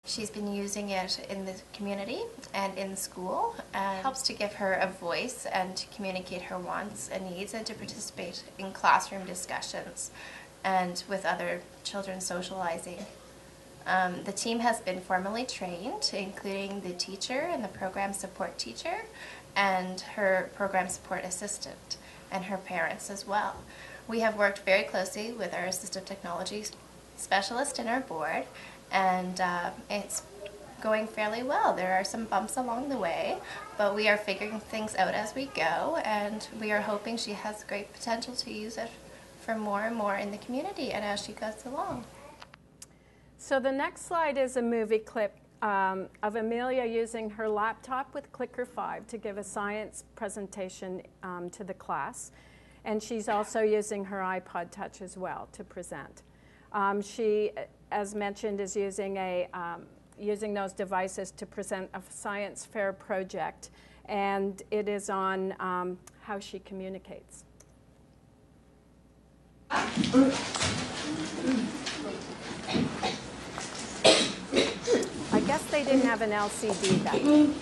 She's been using it in the community and in school, and helps to give her a voice and to communicate her wants and needs and to participate in classroom discussions and with other children socializing. The team has been formally trained, including the teacher and the program support teacher and her program support assistant and her parents as well. We have worked very closely with our assistive technology specialist in our board, and it's going fairly well. There are some bumps along the way, but we are figuring things out as we go, and we are hoping she has great potential to use it for more and more in the community and as she goes along. So the next slide is a movie clip of Amelia using her laptop with Clicker 5 to give a science presentation to the class. And she's also using her iPod Touch as well to present. She, as mentioned, is using those devices to present a science fair project, and it is on how she communicates. I guess they didn't have an LCD then.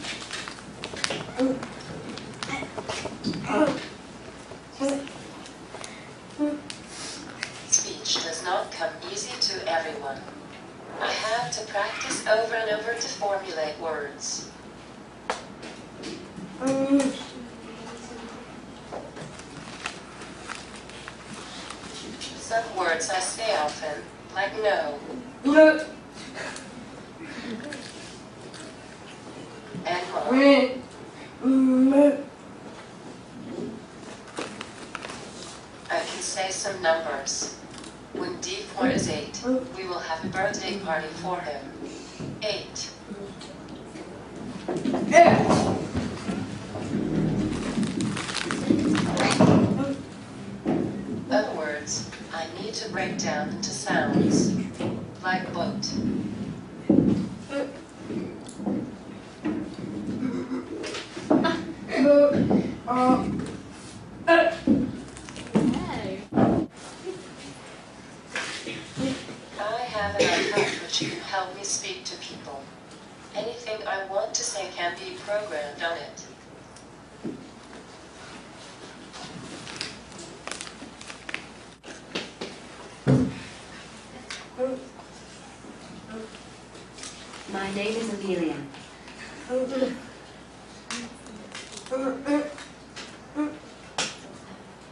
Speech does not come easy to everyone. I have to practice over and over to formulate words. Some words I say often, like no. And more. I can say some numbers. When D4 is 8, we will have a birthday party for him. 8. Other words I need to break down into sounds, like boat. I have an iPad which can help me speak to people. Anything I want to say can be programmed on it. My name is Amelia.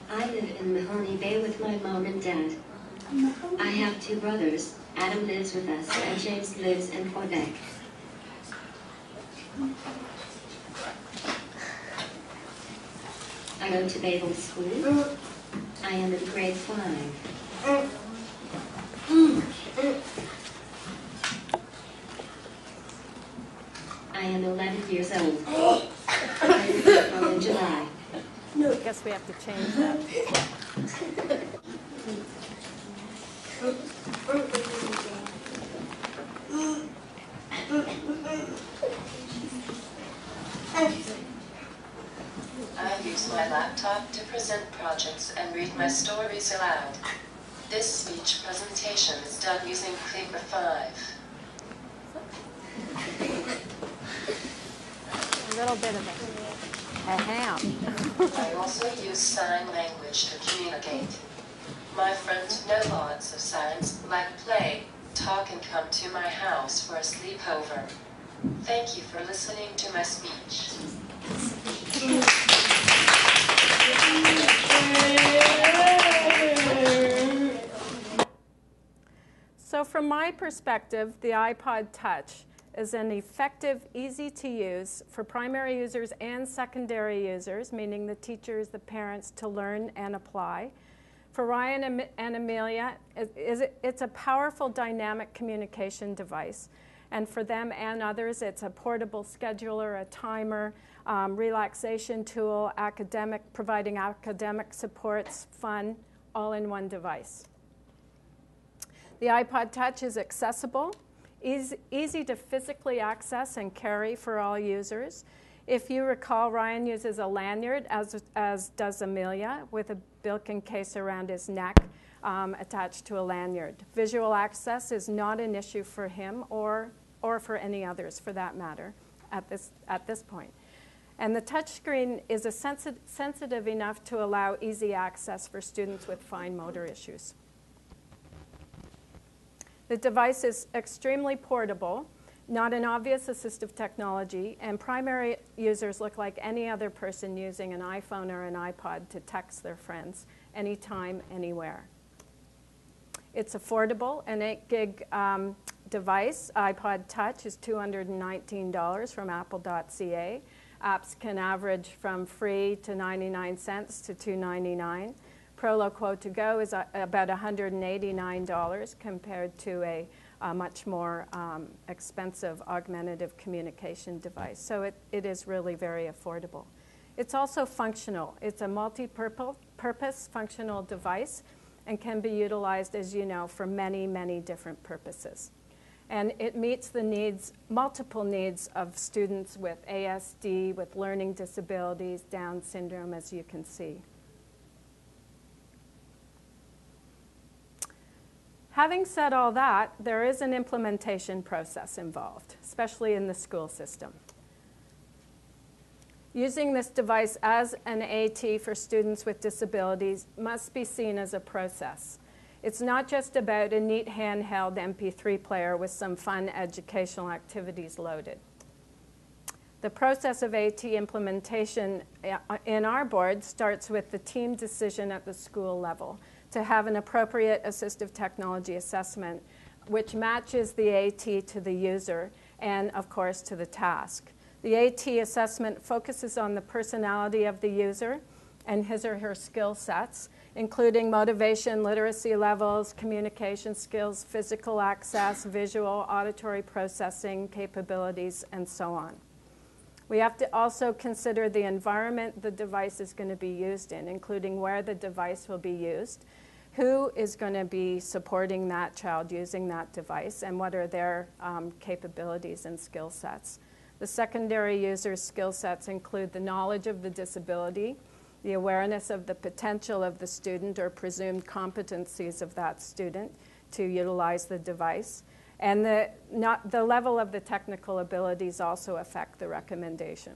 I live in Mahoney Bay with my mom and dad. I have 2 brothers. Adam lives with us and James lives in Quebec. I go to Babel School. I am in grade 5. I am 11 years old. I was born in July. I guess we have to change that. I use my laptop to present projects and read my stories aloud. This speech presentation is done using Clicker 5. A little bit of a ham. I also use sign language to communicate. My friends know lots of signs, like play, talk, and come to my house for a sleepover. Thank you for listening to my speech. So from my perspective, the iPod Touch is an effective, easy to use for primary users and secondary users, meaning the teachers, the parents, to learn and apply. For Ryan and Amelia, it's a powerful dynamic communication device. And for them and others, it's a portable scheduler, a timer, relaxation tool, providing academic supports, fun, all in one device. The iPod Touch is accessible, easy to physically access and carry for all users. If you recall, Ryan uses a lanyard, as does Amelia, with a built-in case around his neck attached to a lanyard. Visual access is not an issue for him or or for any others for that matter at this point. And the touchscreen is sensitive enough to allow easy access for students with fine motor issues. The device is extremely portable, not an obvious assistive technology, and primary users look like any other person using an iPhone or an iPod to text their friends anytime, anywhere. It's affordable. An 8-gig device, iPod Touch, is $219 from apple.ca. Apps can average from free to 99 cents to $2.99. Proloquo to go is about $189 compared to a much more expensive augmentative communication device. So it is really very affordable. It's also functional. It's a multi-purpose functional device and can be utilized, as you know, for many, many different purposes. And it meets the needs, multiple needs of students with ASD, with learning disabilities, Down syndrome, as you can see. Having said all that, there is an implementation process involved, especially in the school system. Using this device as an AT for students with disabilities must be seen as a process. It's not just about a neat handheld MP3 player with some fun educational activities loaded. The process of AT implementation in our board starts with the team decision at the school level to have an appropriate assistive technology assessment which matches the AT to the user and, of course, to the task. The AT assessment focuses on the personality of the user and his or her skill sets, including motivation, literacy levels, communication skills, physical access, visual, auditory processing capabilities, and so on. We have to also consider the environment the device is going to be used in, including where the device will be used, who is going to be supporting that child using that device, and what are their capabilities and skill sets. The secondary user skill sets include the knowledge of the disability, the awareness of the potential of the student or presumed competencies of that student to utilize the device, and the level of the technical abilities also affect the recommendation.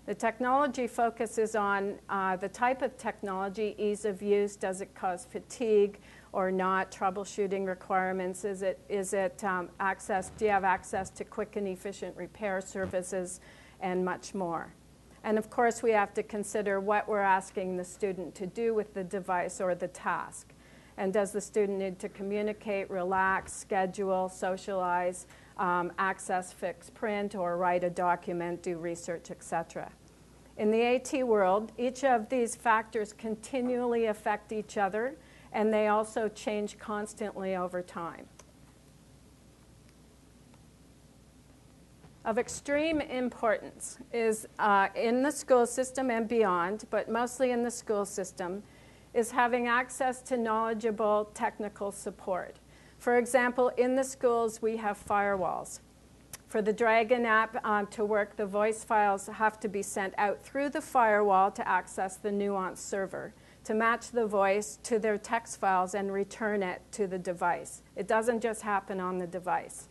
The technology focuses on the type of technology, ease of use, does it cause fatigue or not, troubleshooting requirements, access, do you have access to quick and efficient repair services, and much more. And of course, we have to consider what we're asking the student to do with the device or the task. And does the student need to communicate, relax, schedule, socialize, access fixed print, or write a document, do research, etc. In the AT world, each of these factors continually affect each other, and they also change constantly over time. Of extreme importance is in the school system and beyond, but mostly in the school system, is having access to knowledgeable technical support. For example, in the schools, we have firewalls. For the Dragon app to work, the voice files have to be sent out through the firewall to access the Nuance server, to match the voice to their text files and return it to the device. It doesn't just happen on the device.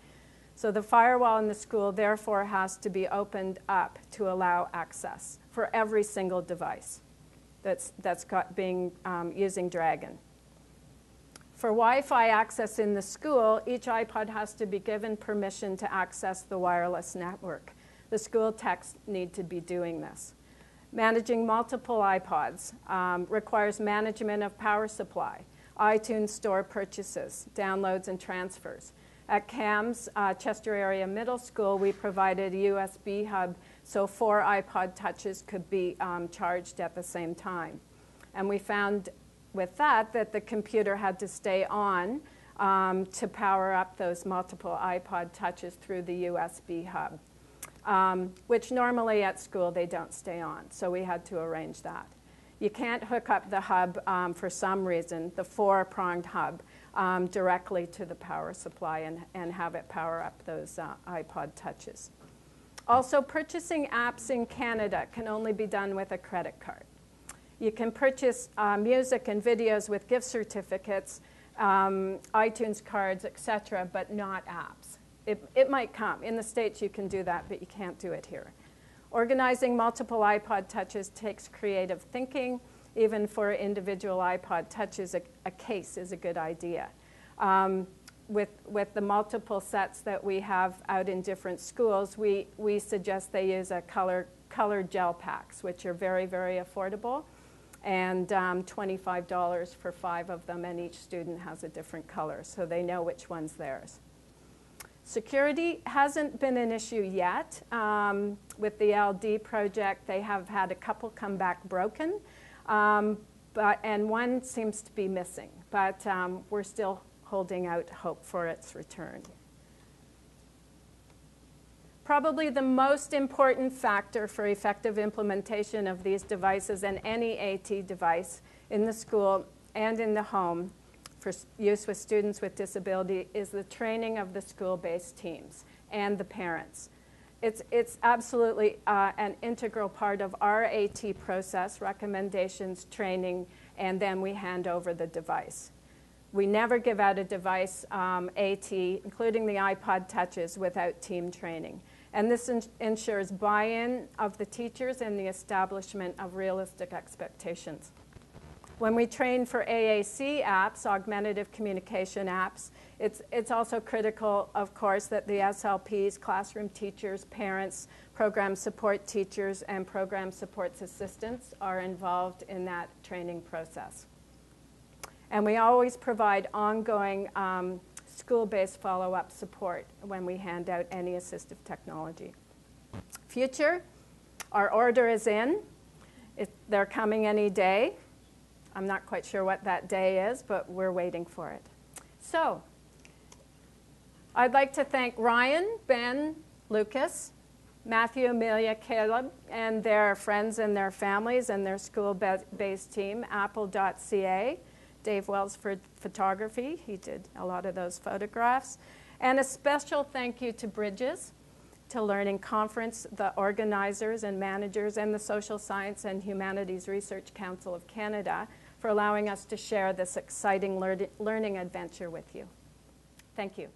So the firewall in the school, therefore, has to be opened up to allow access for every single device using Dragon. For Wi-Fi access in the school, each iPod has to be given permission to access the wireless network. The school techs need to be doing this. Managing multiple iPods requires management of power supply, iTunes Store purchases, downloads, and transfers. At CAMS, Chester Area Middle School, we provided a USB hub so 4 iPod Touches could be charged at the same time. And we found with that the computer had to stay on to power up those multiple iPod Touches through the USB hub, which normally at school they don't stay on. So we had to arrange that. You can't hook up the hub for some reason, the 4-pronged hub, directly to the power supply and have it power up those iPod Touches. Also, purchasing apps in Canada can only be done with a credit card. You can purchase music and videos with gift certificates, iTunes cards, etc., but not apps. It might come. In the States you can do that, but you can't do it here. Organizing multiple iPod touches takes creative thinking. Even for individual iPod touches, a case is a good idea. With the multiple sets that we have out in different schools, we suggest they use a color gel packs, which are very, very affordable, and $25 for 5 of them, and each student has a different color, so they know which one's theirs. Security hasn't been an issue yet. With the LD project, they have had a couple come back broken, and one seems to be missing, but we're still holding out hope for its return. Probably the most important factor for effective implementation of these devices and any AT device in the school and in the home for use with students with disability is the training of the school-based teams and the parents. It's absolutely an integral part of our AT process, recommendations, training, and then we hand over the device. We never give out a device AT, including the iPod touches, without team training. And this ensures buy-in of the teachers and the establishment of realistic expectations. When we train for AAC apps, augmentative communication apps, it's also critical, of course, that the SLPs, classroom teachers, parents, program support teachers, and program supports assistants are involved in that training process. And we always provide ongoing school-based follow-up support when we hand out any assistive technology. Future, our order is in. They're coming any day. I'm not quite sure what that day is, but we're waiting for it. So, I'd like to thank Ryan, Ben, Lucas, Matthew, Amelia, Caleb, and their friends and their families and their school-based team, apple.ca, Dave Welsford Photography. He did a lot of those photographs. And a special thank you to Bridges, to Learning Conference, the organizers and managers, and the Social Science and Humanities Research Council of Canada for allowing us to share this exciting learning adventure with you. Thank you.